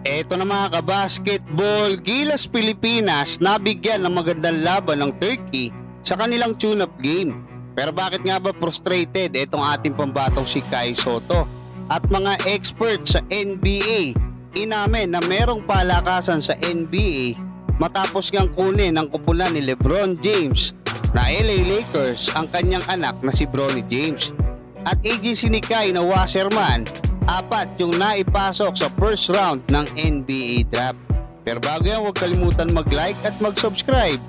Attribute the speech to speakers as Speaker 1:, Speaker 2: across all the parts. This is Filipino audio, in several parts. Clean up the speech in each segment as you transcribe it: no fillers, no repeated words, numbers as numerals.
Speaker 1: Eto na mga kabasketball, Gilas Pilipinas nabigyan ng magandang laban ng Turkey sa kanilang tune-up game. Pero bakit nga ba frustrated itong ating pambatong si Kai Sotto? At mga experts sa NBA, inamin na merong palakasan sa NBA matapos ngang kunin ng kupulan ni LeBron James na LA Lakers ang kanyang anak na si Bronny James. At agency ni Kai na Wasserman, 4 yung naipasok sa first round ng NBA draft. Pero bago yan, huwag kalimutan mag-like at mag-subscribe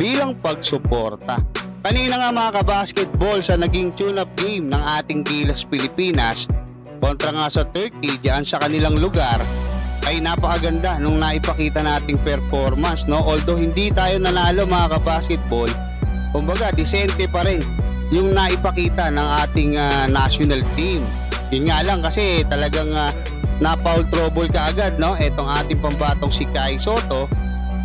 Speaker 1: bilang pagsuporta. Kanina nga mga kabasketball sa naging tune-up game ng ating Gilas Pilipinas kontra nga sa Turkey diyan sa kanilang lugar, ay napakaganda nung naipakita nating performance, no? Although hindi tayo nanalo mga kabasketball, kumbaga disente pa rin yung naipakita ng ating national team. Yun nga lang kasi talagang na-foul trouble kaagad, no? Etong ating pambatong si Kai Sotto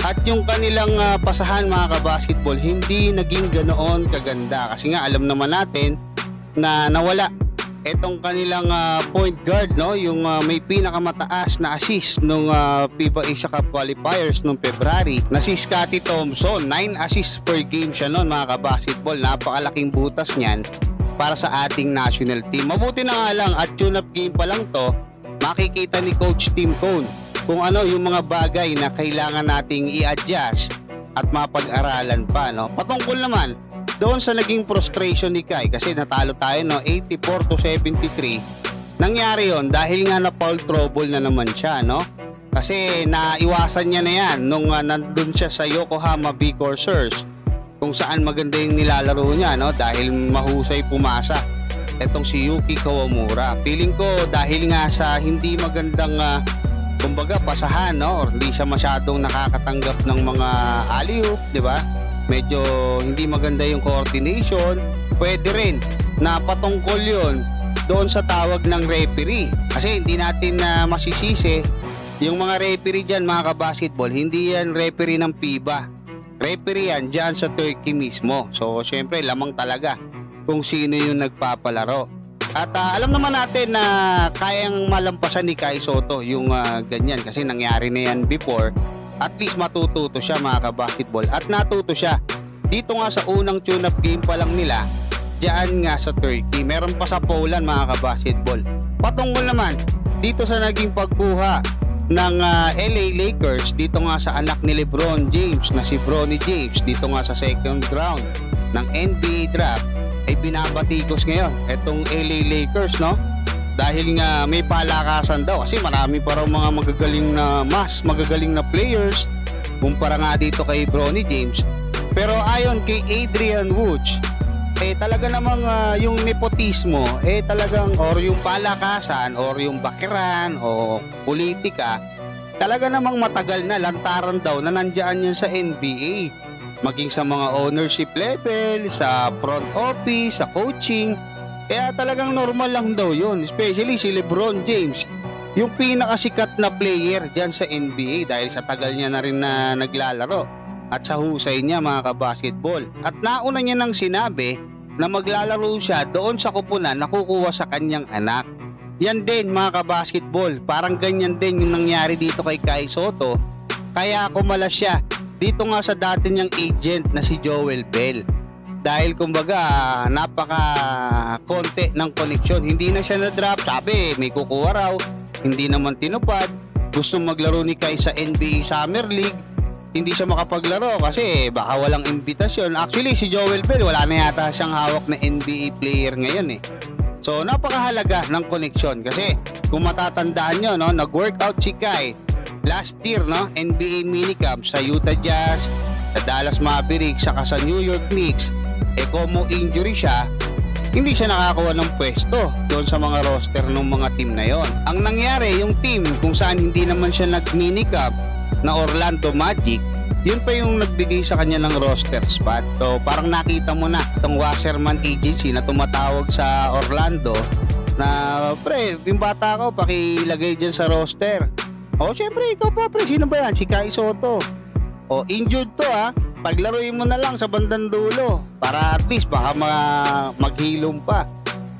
Speaker 1: at yung kanilang pasahan mga kabasketball hindi naging ganoon kaganda kasi nga alam naman natin na nawala etong kanilang point guard, no? Yung may pinakamataas na assist nung FIBA Asia Cup qualifiers nung February na si Scottie Thompson. 9 assists per game siya noon mga kabasketball. Napakalaking butas niyan para sa ating national team. Mabuti na nga lang at tune-up game pa lang to, makikita ni Coach Tim Cone kung ano yung mga bagay na kailangan nating i-adjust at mapag-aralan pa, no? Patungkol naman doon sa naging frustration ni Kai kasi natalo tayo, no, 84-73. Nangyari yon dahil nga na foul trouble na naman siya, no? Kasi naiwasan niya na yan nung nandun siya sa Yokohama B Corsairs kung saan maganda yung nilalaro niya, no? Dahil mahusay pumasa etong si Yuki Kawamura. Feeling ko dahil nga sa hindi magandang kumbaga pasahan, no? Or hindi siya masyadong nakakatanggap ng mga alley-oop, di ba? Medyo hindi maganda yung coordination. Pwede rin na patungkol yun doon sa tawag ng referee. Kasi hindi natin masisisi yung mga referee dyan mga kabasketball. Hindi yan referee ng FIBA. Referee yan dyan sa Turkey mismo. So syempre lamang talaga kung sino yung nagpapalaro. At alam naman natin na kayang malampasan ni Kai Sotto yung ganyan kasi nangyari na yan before. At least matututo siya mga kabasketball. At natuto siya dito nga sa unang tune-up game pa lang nila diyan nga sa Turkey. Meron pa sa Poland mga kabasketball. Patungkol naman dito sa naging pagkuha ng LA Lakers dito nga sa anak ni LeBron James na si Bronny James dito nga sa second round ng NBA draft, ay binabatikos ngayon etong LA Lakers, no? Dahil nga may palakasan daw kasi marami pa raw mga magagaling na players kumpara nga dito kay Bronny James. Pero ayon kay Adrian Woods, talaga namang yung nepotismo talagang or yung palakasan or yung bakiran o politika talaga namang matagal na lantaran daw na nandiyan yan sa NBA. Maging sa mga ownership level, sa front office, sa coaching. Kaya talagang normal lang daw yun. Especially si LeBron James, yung pinakasikat na player dyan sa NBA dahil sa tagal niya na rin na naglalaro at sa husay niya mga kabasketball. At nauna niya nang sinabi na maglalaro siya doon sa kupunan na kukuha sa kanyang anak. Yan din mga kabasketball, parang ganyan din yung nangyari dito kay Kai Sotto. Kaya kumalas siya dito nga sa dati niyang agent na si Joel Bell. Dahil kumbaga napaka konti ng koneksyon. Hindi na siya na-drop. Sabi may kukuha raw. Hindi naman tinupad. Gusto maglaro ni Kai sa NBA Summer League. Hindi siya makapaglaro kasi baka walang imbitasyon. Actually si Joel Bell wala na yata siyang hawak na NBA player ngayon eh. So napakahalaga ng koneksyon. Kasi kung matatandaan nyo, no, nag-workout si Kai last year, no, NBA minicamp sa Utah Jazz, sa Dallas Mavericks, saka sa New York Knicks. Como injury siya, hindi siya nakakuha ng pwesto doon sa mga roster ng mga team na yon. Ang nangyari, yung team kung saan hindi naman siya nag-minicamp na Orlando Magic, yun pa yung nagbigay sa kanya ng roster spot. So parang nakita mo na itong Wasserman agency na tumatawag sa Orlando na pre, yung bata ko pakilagay dyan sa roster. O syempre ikaw pa pre, sino ba yan? Si Kai Sotto. O injured to paglaruin mo na lang sa bandang dulo para at least baka maghilom pa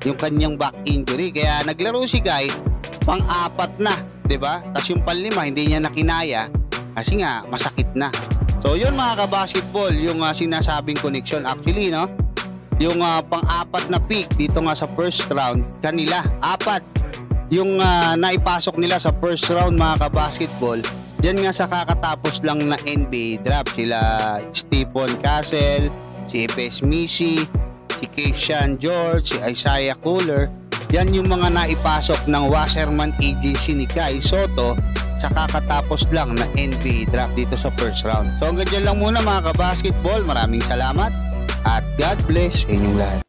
Speaker 1: yung kanyang back injury. Kaya naglaro si Kai pang-apat na 'di ba? Tapos yung panlima hindi niya nakinaya kasi nga masakit na. So yun mga kabasketball, yung sinasabing connection actually, no? Yung pang-apat na pick dito nga sa first round, kanila, apat yung naipasok nila sa first round mga kabasketball. Diyan nga sa kakatapos lang na NBA draft, sila Stephen Castle, si Epes Misi, si Keishan George, si Isaiah Cooler. Yan yung mga naipasok ng Wasserman Agency ni Kai Soto sa kakatapos lang na NBA draft dito sa first round. So hanggang dyan lang muna mga kabasketball. Maraming salamat at God bless sa inyong lahat.